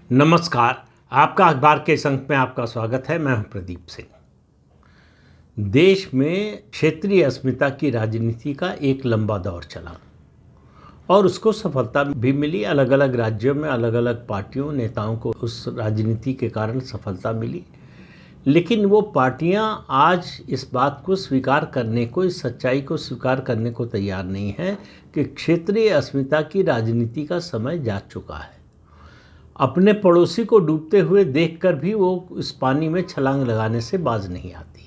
नमस्कार। आपका अखबार के इस अंक में आपका स्वागत है। मैं हूं प्रदीप सिंह। देश में क्षेत्रीय अस्मिता की राजनीति का एक लंबा दौर चला और उसको सफलता भी मिली। अलग अलग राज्यों में अलग अलग पार्टियों नेताओं को उस राजनीति के कारण सफलता मिली, लेकिन वो पार्टियां आज इस बात को स्वीकार करने को, इस सच्चाई को स्वीकार करने को तैयार नहीं है कि क्षेत्रीय अस्मिता की राजनीति का समय जा चुका है। अपने पड़ोसी को डूबते हुए देखकर भी वो इस पानी में छलांग लगाने से बाज नहीं आती।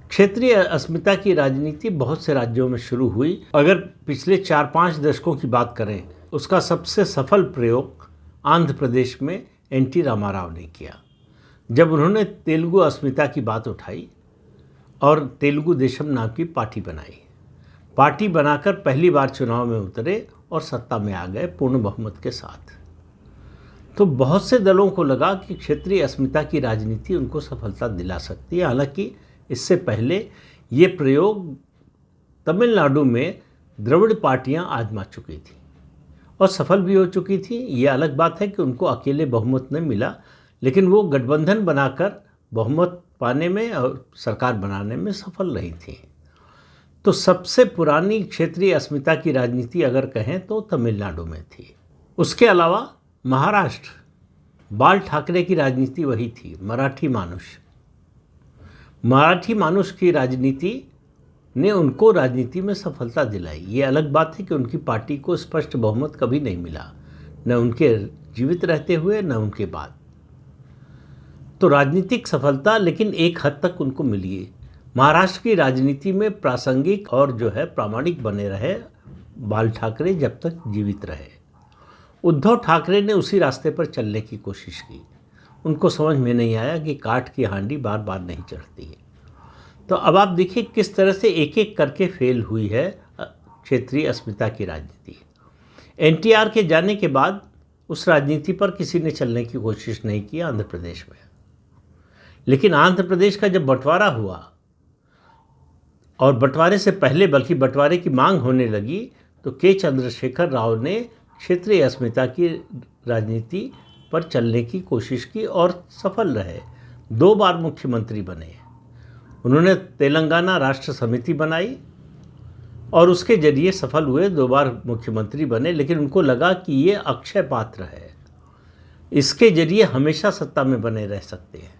क्षेत्रीय अस्मिता की राजनीति बहुत से राज्यों में शुरू हुई। अगर पिछले 4-5 दशकों की बात करें, उसका सबसे सफल प्रयोग आंध्र प्रदेश में एन.टी. रामाराव ने किया, जब उन्होंने तेलुगु अस्मिता की बात उठाई और तेलुगु देशम नाम की पार्टी बनाई। पार्टी बनाकर पहली बार चुनाव में उतरे और सत्ता में आ गए पूर्ण बहुमत के साथ। तो बहुत से दलों को लगा कि क्षेत्रीय अस्मिता की राजनीति उनको सफलता दिला सकती है। हालांकि इससे पहले ये प्रयोग तमिलनाडु में द्रविड़ पार्टियां आजमा चुकी थी और सफल भी हो चुकी थी। ये अलग बात है कि उनको अकेले बहुमत नहीं मिला, लेकिन वो गठबंधन बनाकर बहुमत पाने में और सरकार बनाने में सफल रही थी। तो सबसे पुरानी क्षेत्रीय अस्मिता की राजनीति अगर कहें तो तमिलनाडु में थी। उसके अलावा महाराष्ट्र, बाल ठाकरे की राजनीति वही थी। मराठी मानुष की राजनीति ने उनको राजनीति में सफलता दिलाई। ये अलग बात है कि उनकी पार्टी को स्पष्ट बहुमत कभी नहीं मिला, न उनके जीवित रहते हुए न उनके बाद। तो राजनीतिक सफलता लेकिन एक हद तक उनको मिली है। महाराष्ट्र की राजनीति में प्रासंगिक और प्रामाणिक बने रहे बाल ठाकरे जब तक जीवित रहे। उद्धव ठाकरे ने उसी रास्ते पर चलने की कोशिश की। उनको समझ में नहीं आया कि काठ की हांडी बार बार नहीं चढ़ती है। तो अब आप देखिए किस तरह से एक एक करके फेल हुई है क्षेत्रीय अस्मिता की राजनीति। एनटीआर के जाने के बाद उस राजनीति पर किसी ने चलने की कोशिश नहीं की आंध्र प्रदेश में। लेकिन आंध्र प्रदेश का जब बंटवारा हुआ और बंटवारे से पहले बल्कि बंटवारे की मांग होने लगी, तो के चंद्रशेखर राव ने क्षेत्रीय अस्मिता की राजनीति पर चलने की कोशिश की और सफल रहे। 2 बार मुख्यमंत्री बने। उन्होंने तेलंगाना राष्ट्र समिति बनाई और उसके जरिए सफल हुए, 2 बार मुख्यमंत्री बने। लेकिन उनको लगा कि ये अक्षय पात्र है, इसके जरिए हमेशा सत्ता में बने रह सकते हैं।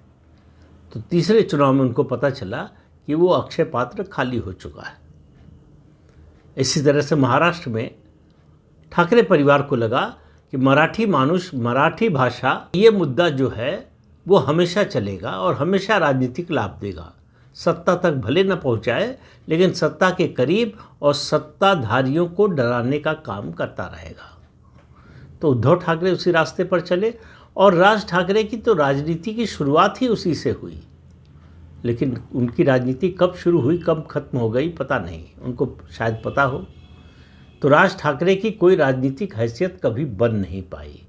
तो तीसरे चुनाव में उनको पता चला कि वो अक्षय पात्र खाली हो चुका है। इसी तरह से महाराष्ट्र में ठाकरे परिवार को लगा कि मराठी मानुष, मराठी भाषा, ये मुद्दा जो है वो हमेशा चलेगा और हमेशा राजनीतिक लाभ देगा। सत्ता तक भले न पहुंचाए, लेकिन सत्ता के करीब और सत्ताधारियों को डराने का काम करता रहेगा। तो उद्धव ठाकरे उसी रास्ते पर चले और राज ठाकरे की तो राजनीति की शुरुआत ही उसी से हुई। लेकिन उनकी राजनीति कब शुरू हुई कब खत्म हो गई पता नहीं, उनको शायद पता हो। तो राज ठाकरे की कोई राजनीतिक हैसियत कभी बन नहीं पाई।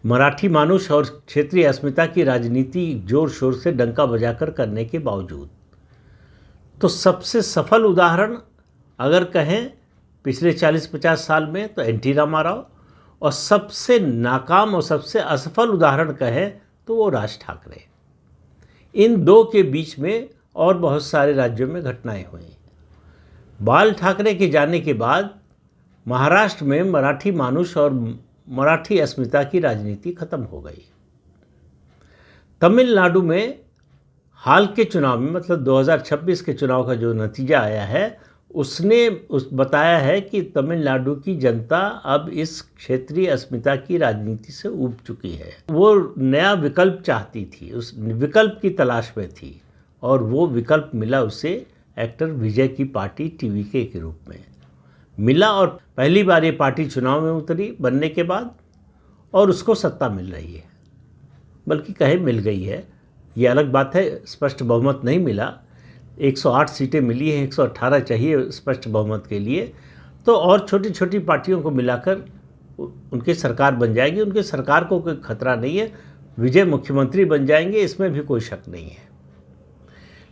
मराठी मानुष और क्षेत्रीय अस्मिता की राजनीति जोर शोर से डंका बजाकर करने के बावजूद। तो सबसे सफल उदाहरण अगर कहें पिछले 40-50 साल में तो एन.टी. रामाराव, और सबसे नाकाम और सबसे असफल उदाहरण कहें तो वो राज ठाकरे। इन दो के बीच में और बहुत सारे राज्यों में घटनाएं हुई। बाल ठाकरे के जाने के बाद महाराष्ट्र में मराठी मानुष और मराठी अस्मिता की राजनीति खत्म हो गई। तमिलनाडु में हाल के चुनाव में, मतलब 2026 के चुनाव का जो नतीजा आया है, उसने बताया है कि तमिलनाडु की जनता अब इस क्षेत्रीय अस्मिता की राजनीति से ऊब चुकी है। वो नया विकल्प चाहती थी, उस विकल्प की तलाश में थी और वो विकल्प मिला उसे एक्टर विजय की पार्टी टीवीके के रूप में मिला। और पहली बार ये पार्टी चुनाव में उतरी बनने के बाद और उसको सत्ता मिल रही है, बल्कि कहे मिल गई है। ये अलग बात है, स्पष्ट बहुमत नहीं मिला। 108 सीटें मिली हैं, 118 चाहिए स्पष्ट बहुमत के लिए। तो और छोटी छोटी पार्टियों को मिलाकर उनकी सरकार बन जाएगी। उनके सरकार को कोई खतरा नहीं है, विजय मुख्यमंत्री बन जाएंगे, इसमें भी कोई शक नहीं है।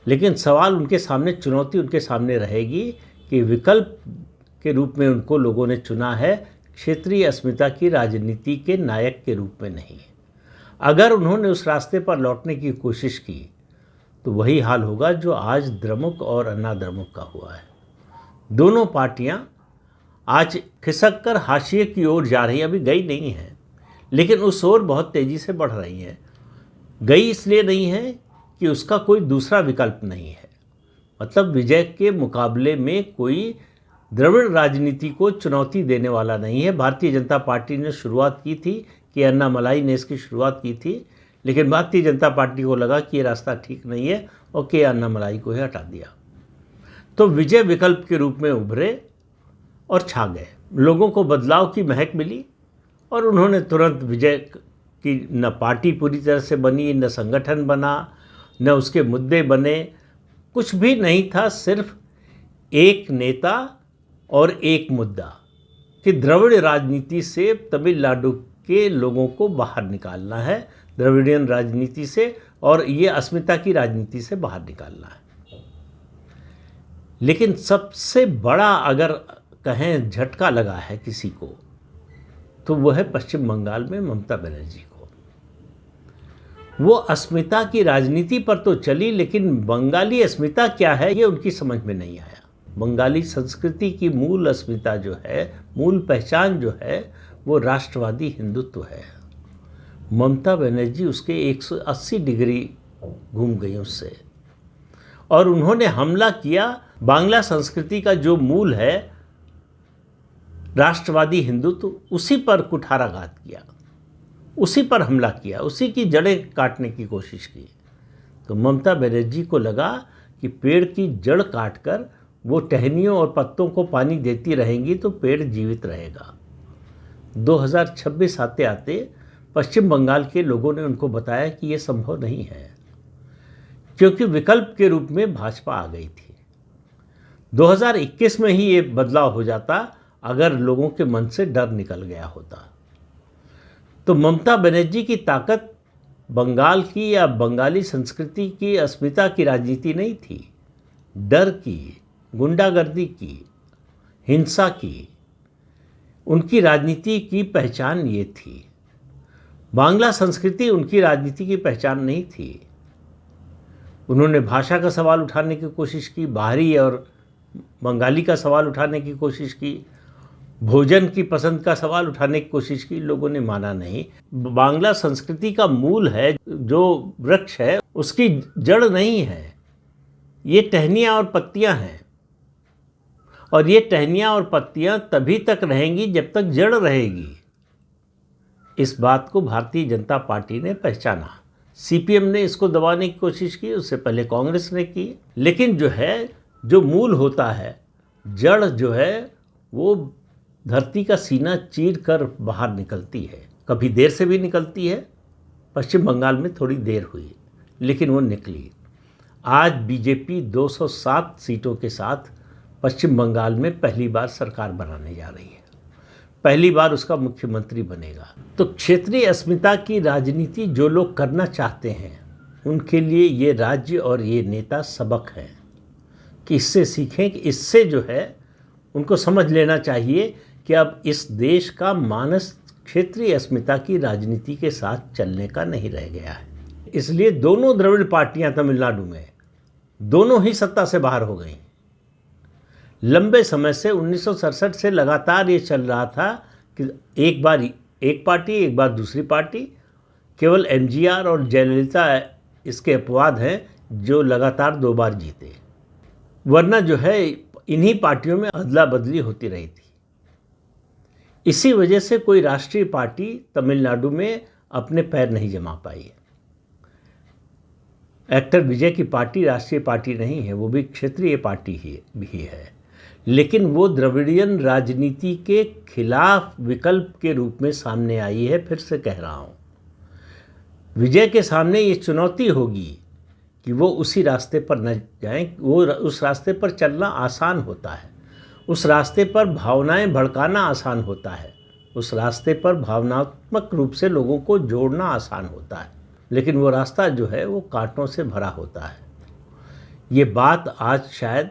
लेकिन सवाल उनके सामने, चुनौती उनके सामने रहेगी कि विकल्प के रूप में उनको लोगों ने चुना है क्षेत्रीय अस्मिता की राजनीति के नायक के रूप में नहीं। अगर उन्होंने उस रास्ते पर लौटने की कोशिश की तो वही हाल होगा जो आज द्रमुक और अन्ना द्रमुक का हुआ है। दोनों पार्टियां आज खिसक कर हाशिए की ओर जा रही हैं, अभी गई नहीं है, लेकिन उस ओर बहुत तेज़ी से बढ़ रही हैं। गई इसलिए नहीं है कि उसका कोई दूसरा विकल्प नहीं है, मतलब विजय के मुकाबले में कोई द्रविड़ राजनीति को चुनौती देने वाला नहीं है। भारतीय जनता पार्टी ने शुरुआत की थी कि अन्नामलाई ने इसकी शुरुआत की थी, लेकिन भारतीय जनता पार्टी को लगा कि ये रास्ता ठीक नहीं है और के अन्नामलाई को ही हटा दिया। तो विजय विकल्प के रूप में उभरे और छा गए। लोगों को बदलाव की महक मिली और उन्होंने तुरंत विजय की, न पार्टी पूरी तरह से बनी, न संगठन बना, न उसके मुद्दे बने, कुछ भी नहीं था। सिर्फ एक नेता और एक मुद्दा कि द्रविड़ राजनीति से तमिलनाडु के लोगों को बाहर निकालना है, द्रविडियन राजनीति से, और ये अस्मिता की राजनीति से बाहर निकालना है। लेकिन सबसे बड़ा अगर कहें झटका लगा है किसी को तो वह है पश्चिम बंगाल में ममता बनर्जी को। वो अस्मिता की राजनीति पर तो चली, लेकिन बंगाली अस्मिता क्या है ये उनकी समझ में नहीं आया। बंगाली संस्कृति की मूल अस्मिता जो है, मूल पहचान जो है, वो राष्ट्रवादी हिंदुत्व है। ममता बनर्जी उसके 180 डिग्री घूम गई उससे, और उन्होंने हमला किया बांग्ला संस्कृति का जो मूल है राष्ट्रवादी हिंदुत्व, उसी पर कुठाराघात किया, उसी पर हमला किया, उसी की जड़ें काटने की कोशिश की। तो ममता बनर्जी को लगा कि पेड़ की जड़ काटकर वो टहनियों और पत्तों को पानी देती रहेंगी तो पेड़ जीवित रहेगा। 2026 आते आते पश्चिम बंगाल के लोगों ने उनको बताया कि ये संभव नहीं है, क्योंकि विकल्प के रूप में भाजपा आ गई थी। 2021 में ही ये बदलाव हो जाता अगर लोगों के मन से डर निकल गया होता। तो ममता बनर्जी की ताकत बंगाल की या बंगाली संस्कृति की अस्मिता की राजनीति नहीं थी, डर की, गुंडागर्दी की, हिंसा की, उनकी राजनीति की पहचान ये थी। बांग्ला संस्कृति उनकी राजनीति की पहचान नहीं थी। उन्होंने भाषा का सवाल उठाने की कोशिश की, बाहरी और बंगाली का सवाल उठाने की कोशिश की, भोजन की पसंद का सवाल उठाने की कोशिश की, लोगों ने माना नहीं। बांग्ला संस्कृति का मूल है, जो वृक्ष है उसकी जड़ नहीं है, ये टहनियाँ और पत्तियाँ हैं, और ये टहनियाँ और पत्तियाँ तभी तक रहेंगी जब तक जड़ रहेगी। इस बात को भारतीय जनता पार्टी ने पहचाना। सीपीएम ने इसको दबाने की कोशिश की, उससे पहले कांग्रेस ने की, लेकिन जो है, जो मूल होता है, जड़ जो है, वो धरती का सीना चीर कर बाहर निकलती है। कभी देर से भी निकलती है, पश्चिम बंगाल में थोड़ी देर हुई लेकिन वो निकली। आज बीजेपी 207 सीटों के साथ पश्चिम बंगाल में पहली बार सरकार बनाने जा रही है, पहली बार उसका मुख्यमंत्री बनेगा। तो क्षेत्रीय अस्मिता की राजनीति जो लोग करना चाहते हैं उनके लिए ये राज्य और ये नेता सबक है कि इससे सीखें, कि इससे जो है उनको समझ लेना चाहिए कि अब इस देश का मानस क्षेत्रीय अस्मिता की राजनीति के साथ चलने का नहीं रह गया है। इसलिए दोनों द्रविड़ पार्टियां तमिलनाडु में दोनों ही सत्ता से बाहर हो गई। लंबे समय से 1967 से लगातार ये चल रहा था कि एक बार एक पार्टी, एक बार दूसरी पार्टी। केवल एमजीआर और जयललिता इसके अपवाद हैं जो लगातार 2 बार जीते, वरना जो है इन्हीं पार्टियों में अदला बदली होती रही थी। इसी वजह से कोई राष्ट्रीय पार्टी तमिलनाडु में अपने पैर नहीं जमा पाई। एक्टर विजय की पार्टी राष्ट्रीय पार्टी नहीं है, वो भी क्षेत्रीय पार्टी भी है, लेकिन वो द्रविडियन राजनीति के खिलाफ विकल्प के रूप में सामने आई है। फिर से कह रहा हूँ, विजय के सामने ये चुनौती होगी कि वो उसी रास्ते पर न जाएं। वो उस रास्ते पर चलना आसान होता है, उस रास्ते पर भावनाएं भड़काना आसान होता है, उस रास्ते पर भावनात्मक रूप से लोगों को जोड़ना आसान होता है, लेकिन वो रास्ता जो है वो कांटों से भरा होता है। ये बात आज शायद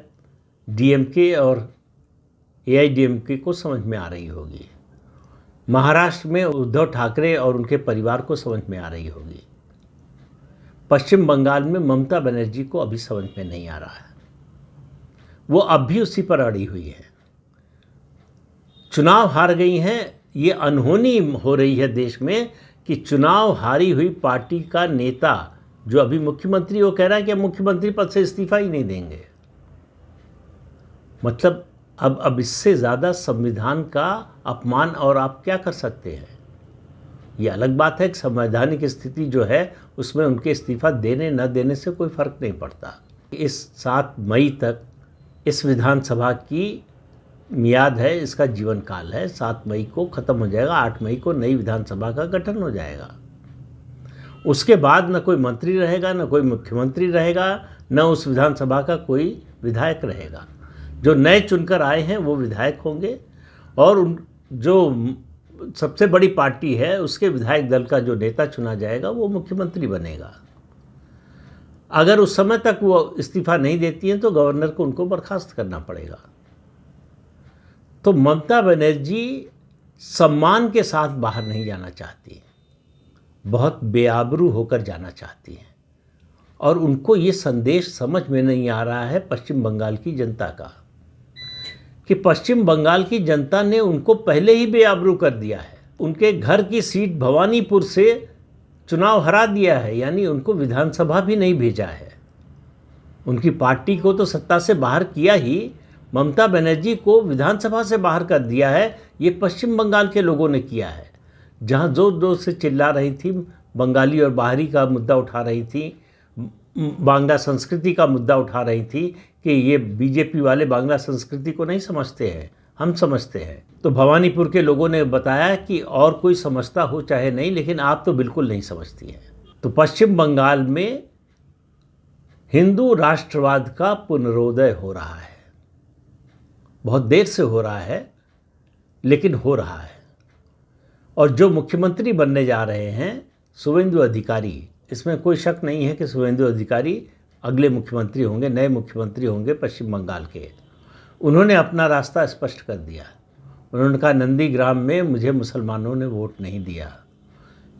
डीएमके और एआईडीएमके को समझ में आ रही होगी। महाराष्ट्र में उद्धव ठाकरे और उनके परिवार को समझ में आ रही होगी। पश्चिम बंगाल में ममता बनर्जी को अभी समझ में नहीं आ रहा है, वो अब भी उसी पर अड़ी हुई है। चुनाव हार गई हैं, ये अनहोनी हो रही है देश में कि चुनाव हारी हुई पार्टी का नेता जो अभी मुख्यमंत्री, वो कह रहा है कि हम मुख्यमंत्री पद से इस्तीफा ही नहीं देंगे। मतलब अब इससे ज़्यादा संविधान का अपमान और आप क्या कर सकते हैं। ये अलग बात है कि संवैधानिक स्थिति जो है उसमें उनके इस्तीफा देने न देने से कोई फ़र्क नहीं पड़ता। इस 7 मई तक इस विधानसभा की मियाद है, इसका जीवन काल है। 7 मई को ख़त्म हो जाएगा, 8 मई को नई विधानसभा का गठन हो जाएगा। उसके बाद न कोई मंत्री रहेगा, न कोई मुख्यमंत्री रहेगा, न उस विधानसभा का कोई विधायक रहेगा। जो नए चुनकर आए हैं वो विधायक होंगे और जो सबसे बड़ी पार्टी है उसके विधायक दल का जो नेता चुना जाएगा वो मुख्यमंत्री बनेगा। अगर उस समय तक वो इस्तीफा नहीं देती हैं तो गवर्नर को उनको बर्खास्त करना पड़ेगा। तो ममता बनर्जी सम्मान के साथ बाहर नहीं जाना चाहती, बहुत बेआबरू होकर जाना चाहती हैं और उनको ये संदेश समझ में नहीं आ रहा है पश्चिम बंगाल की जनता का कि पश्चिम बंगाल की जनता ने उनको पहले ही बेआबरू कर दिया है। उनके घर की सीट भवानीपुर से चुनाव हरा दिया है, यानी उनको विधानसभा भी नहीं भेजा है। उनकी पार्टी को तो सत्ता से बाहर किया ही, ममता बनर्जी को विधानसभा से बाहर कर दिया है। ये पश्चिम बंगाल के लोगों ने किया है। जहाँ जोर जोर से चिल्ला रही थी, बंगाली और बाहरी का मुद्दा उठा रही थी, बांग्ला संस्कृति का मुद्दा उठा रही थी कि ये बीजेपी वाले बांग्ला संस्कृति को नहीं समझते हैं, हम समझते हैं। तो भवानीपुर के लोगों ने बताया कि और कोई समझता हो चाहे नहीं, लेकिन आप तो बिल्कुल नहीं समझती हैं। तो पश्चिम बंगाल में हिंदू राष्ट्रवाद का पुनरोदय हो रहा है, बहुत देर से हो रहा है लेकिन हो रहा है। और जो मुख्यमंत्री बनने जा रहे हैं शुवेंदु अधिकारी, इसमें कोई शक नहीं है कि शुवेंदु अधिकारी अगले मुख्यमंत्री होंगे, नए मुख्यमंत्री होंगे पश्चिम बंगाल के। उन्होंने अपना रास्ता स्पष्ट कर दिया। उन्होंने कहा नंदीग्राम में मुझे मुसलमानों ने वोट नहीं दिया,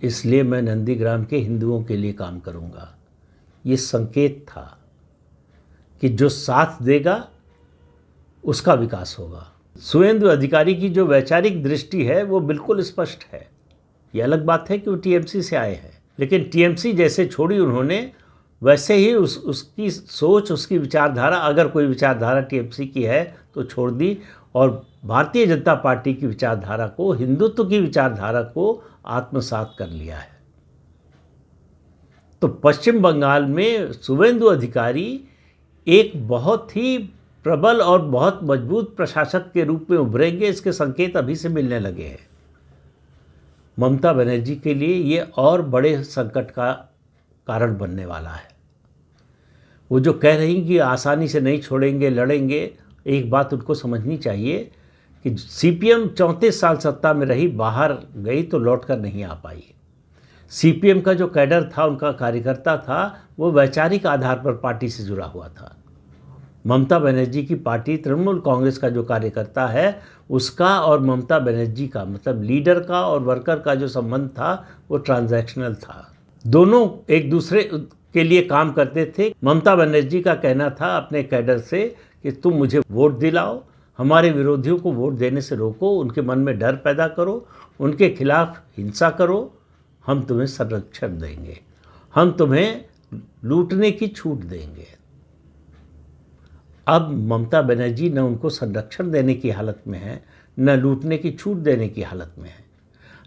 इसलिए मैं नंदीग्राम के हिंदुओं के लिए काम करूंगा। ये संकेत था कि जो साथ देगा उसका विकास होगा। शुवेंदु अधिकारी की जो वैचारिक दृष्टि है वो बिल्कुल स्पष्ट है। ये अलग बात है कि वो टीएमसी से आए हैं, लेकिन टीएमसी जैसे छोड़ी उन्होंने, वैसे ही उसकी सोच, उसकी विचारधारा, अगर कोई विचारधारा टीएमसी की है तो छोड़ दी और भारतीय जनता पार्टी की विचारधारा को, हिंदुत्व की विचारधारा को आत्मसात कर लिया है। तो पश्चिम बंगाल में शुवेंदु अधिकारी एक बहुत ही प्रबल और बहुत मजबूत प्रशासक के रूप में उभरेंगे, इसके संकेत अभी से मिलने लगे हैं। ममता बनर्जी के लिए ये और बड़े संकट का कारण बनने वाला है। वो जो कह रही कि आसानी से नहीं छोड़ेंगे, लड़ेंगे, एक बात उनको समझनी चाहिए कि सीपीएम 34 साल सत्ता में रही, बाहर गई तो लौट कर नहीं आ पाई। सीपीएम का जो कैडर था, उनका कार्यकर्ता था, वो वैचारिक आधार पर पार्टी से जुड़ा हुआ था। ममता बनर्जी की पार्टी तृणमूल कांग्रेस का जो कार्यकर्ता है, उसका और ममता बनर्जी का, मतलब लीडर का और वर्कर का जो संबंध था वो ट्रांजैक्शनल था। दोनों एक दूसरे के लिए काम करते थे। ममता बनर्जी का कहना था अपने कैडर से कि तुम मुझे वोट दिलाओ, हमारे विरोधियों को वोट देने से रोको, उनके मन में डर पैदा करो, उनके खिलाफ हिंसा करो, हम तुम्हें संरक्षण देंगे, हम तुम्हें लूटने की छूट देंगे। अब ममता बनर्जी न उनको संरक्षण देने की हालत में है, न लूटने की छूट देने की हालत में है,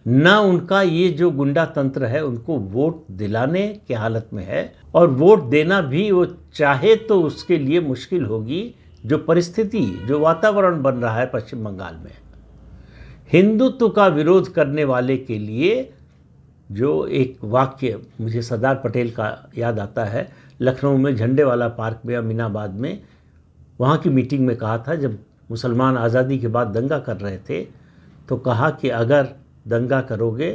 न उनका ये जो गुंडा तंत्र है उनको वोट दिलाने की हालत में है। और वोट देना भी वो चाहे तो उसके लिए मुश्किल होगी। जो परिस्थिति, जो वातावरण बन रहा है पश्चिम बंगाल में, हिंदुत्व का विरोध करने वाले के लिए, जो एक वाक्य मुझे सरदार पटेल का याद आता है, लखनऊ में झंडे वाला पार्क में, अमीनाबाद में, वहाँ की मीटिंग में कहा था, जब मुसलमान आज़ादी के बाद दंगा कर रहे थे तो कहा कि अगर दंगा करोगे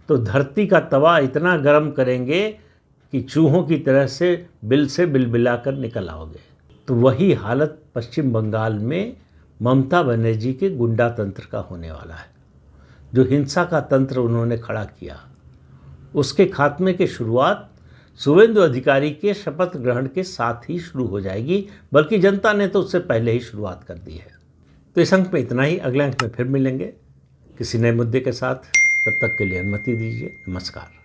तो धरती का तवा इतना गर्म करेंगे कि चूहों की तरह से बिलबिला कर निकल आओगे। तो वही हालत पश्चिम बंगाल में ममता बनर्जी के गुंडा तंत्र का होने वाला है। जो हिंसा का तंत्र उन्होंने खड़ा किया, उसके खात्मे की शुरुआत शुभेंदु अधिकारी के शपथ ग्रहण के साथ ही शुरू हो जाएगी, बल्कि जनता ने तो उससे पहले ही शुरुआत कर दी है। तो इस अंक में इतना ही। अगले अंक में फिर मिलेंगे किसी नए मुद्दे के साथ। तब तक के लिए अनुमति दीजिए। नमस्कार।